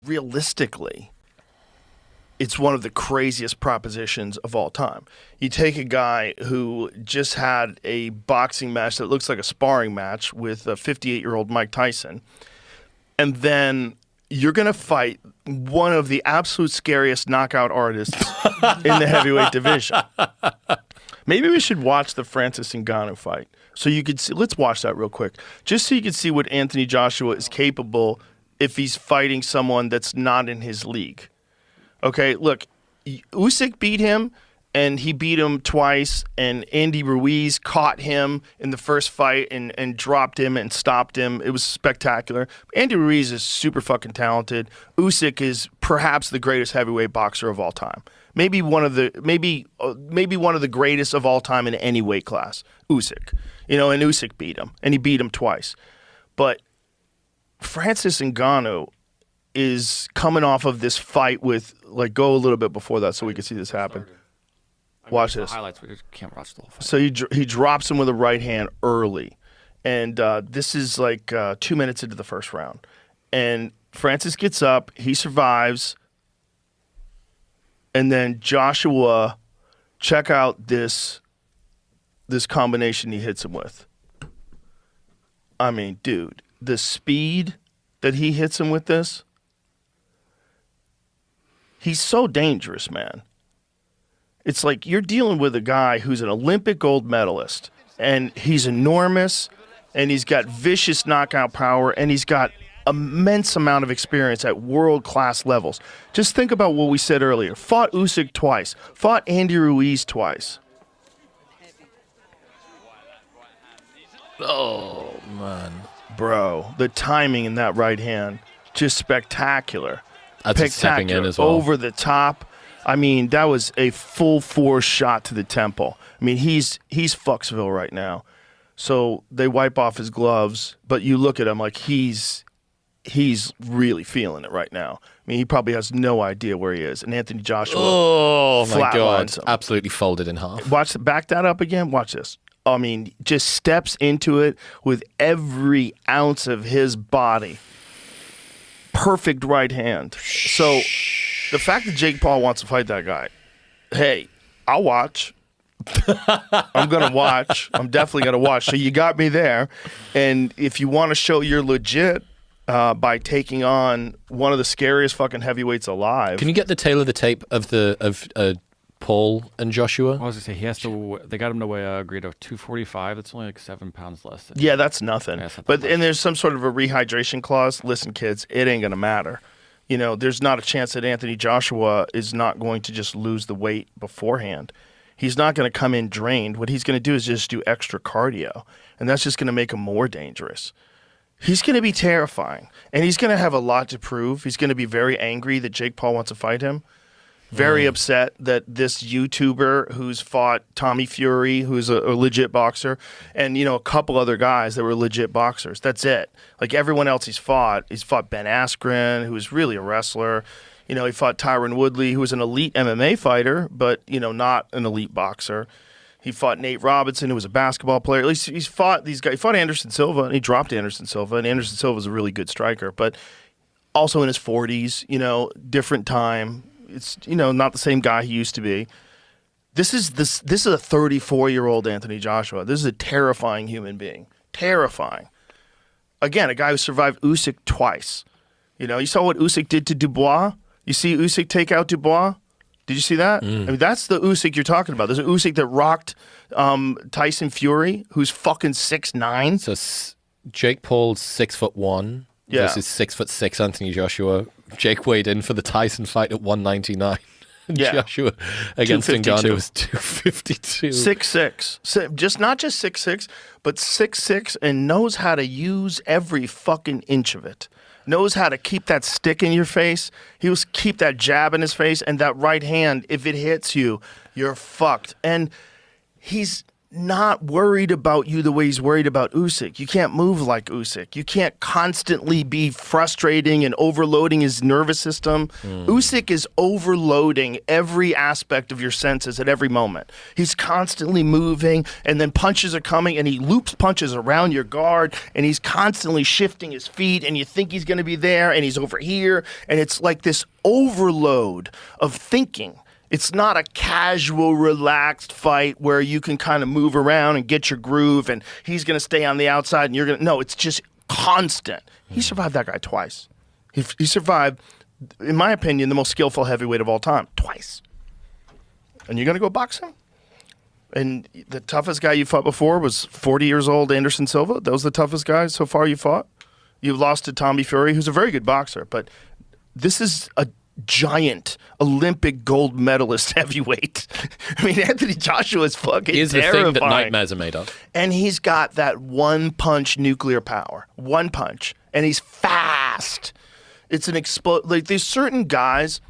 realistically, it's one of the craziest propositions of all time. You take a guy who just had a boxing match that looks like a sparring match with a 58-year-old Mike Tyson, and then you're going to fight one of the absolute scariest knockout artists in the heavyweight division. Maybe we should watch the Francis Ngannou fight so you could see. Let's watch that real quick, just so you can see what Anthony Joshua is capable if he's fighting someone that's not in his league. Okay, look, Usyk beat him, and he beat him twice, and Andy Ruiz caught him in the first fight and dropped him and stopped him. It was spectacular. Andy Ruiz is super fucking talented. Usyk is perhaps the greatest heavyweight boxer of all time. Maybe one of the greatest of all time in any weight class. Usyk. And Usyk beat him, and he beat him twice. But Francis Ngannou is coming off of this fight with, go a little bit before that so we can see this happen. Watch this. Highlights, we just can't watch the whole fight. So he drops him with a right hand early. And this is 2 minutes into the first round. And Francis gets up, he survives, and then Joshua, check out this combination he hits him with. I mean, dude, the speed that he hits him with this, he's so dangerous, man. It's like you're dealing with a guy who's an Olympic gold medalist, and he's enormous, and he's got vicious knockout power, and he's got immense amount of experience at world-class levels. Just think about what we said earlier. Fought Usyk twice. Fought Andy Ruiz twice. Oh, man. Bro, the timing in that right hand, just spectacular. That's stepping in as well. Over the top. I mean, that was a full force shot to the temple. I mean, he's Fucksville right now. So they wipe off his gloves, but you look at him like he's really feeling it right now. I mean, he probably has no idea where he is. And Anthony Joshua, oh my God, him. Absolutely folded in half. Back that up again. Watch this. I mean, just steps into it with every ounce of his body. Perfect right hand. So the fact that Jake Paul wants to fight that guy, hey, I'll watch. I'm going to watch. I'm definitely going to watch. So you got me there. And if you want to show you're legit by taking on one of the scariest fucking heavyweights alive. Can you get the tail of the tape of Paul and Joshua? I was going to say, he has to. They got him to weigh a grade of 245. That's only 7 pounds less. Yeah, that's nothing. And there's some sort of a rehydration clause. Listen, kids, it ain't going to matter. There's not a chance that Anthony Joshua is not going to just lose the weight beforehand. He's not going to come in drained. What he's going to do is just do extra cardio, and that's just going to make him more dangerous. He's going to be terrifying, and he's going to have a lot to prove. He's going to be very angry that Jake Paul wants to fight him. Very upset that this YouTuber who's fought Tommy Fury, who's a legit boxer, and a couple other guys that were legit boxers. That's it. Like everyone else he's fought Ben Askren, who was really a wrestler. He fought Tyron Woodley, who was an elite MMA fighter, but not an elite boxer. He fought Nate Robinson, who was a basketball player. At least he's fought these guys. He fought Anderson Silva, and he dropped Anderson Silva, and Anderson Silva was a really good striker, but also in his 40s, different time. It's not the same guy he used to be. This is a 34-year-old Anthony Joshua. This is a terrifying human being. Terrifying. Again, a guy who survived Usyk twice. You saw what Usyk did to Dubois? You see Usyk take out Dubois? Did you see that? I mean, that's the Usyk you're talking about. There's an Usyk that rocked Tyson Fury, who's fucking 6'9". So Jake Paul's 6'1" versus 6'6" Anthony Joshua. Jake weighed in for the Tyson fight at 199. Yeah. Joshua against Ngannou was 252. 6'6". Not just 6'6", but 6'6", and knows how to use every fucking inch of it. Knows how to keep that stick in your face. He was keep that jab in his face, and that right hand, if it hits you, you're fucked. And he's not worried about you the way he's worried about Usyk. You can't move like Usyk. You can't constantly be frustrating and overloading his nervous system. Usyk is overloading every aspect of your senses at every moment. He's constantly moving, and then punches are coming, and he loops punches around your guard, and he's constantly shifting his feet, and you think he's going to be there, and he's over here, and it's like this overload of thinking. It's not a casual, relaxed fight where you can kind of move around and get your groove and he's going to stay on the outside and you're going to... No, it's just constant. He survived that guy twice. He survived, in my opinion, the most skillful heavyweight of all time. Twice. And you're going to go box him? And the toughest guy you fought before was 40 years old Anderson Silva? That was the toughest guy so far you fought? You lost to Tommy Fury, who's a very good boxer, but this is a giant Olympic gold medalist heavyweight. I mean, Anthony Joshua is fucking Here's terrifying. the thing that nightmares are made of. And he's got that one-punch nuclear power. One punch. And he's fast. It's an like, there's certain guys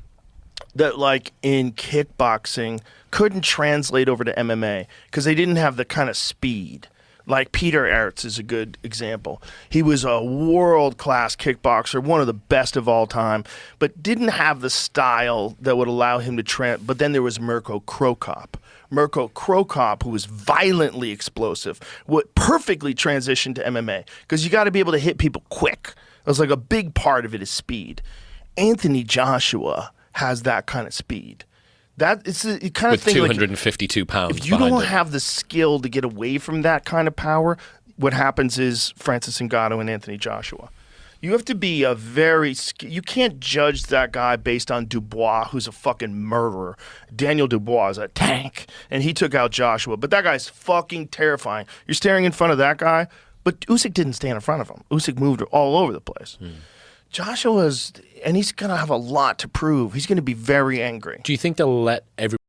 that, like, in kickboxing couldn't translate over to MMA because they didn't have the kind of speed. Like Peter Aerts is a good example. He was a world-class kickboxer, one of the best of all time, but didn't have the style that would allow him to But then there was Mirko Krokop. Mirko Krokop, who was violently explosive, would perfectly transition to MMA because you got to be able to hit people quick. It was like a big part of it is speed. Anthony Joshua has that kind of speed. That it's you kind of with think 252 like, pounds. if you don't behind it. have the skill to get away from that kind of power, what happens is Francis Ngannou and Anthony Joshua. You have to be a very you can't judge that guy based on Dubois, who's a fucking murderer. Daniel Dubois is a tank, and he took out Joshua. But that guy's fucking terrifying. You're staring in front of that guy, but Usyk didn't stand in front of him. Usyk moved all over the place. Joshua's, and he's going to have a lot to prove. He's going to be very angry. Do you think they'll let every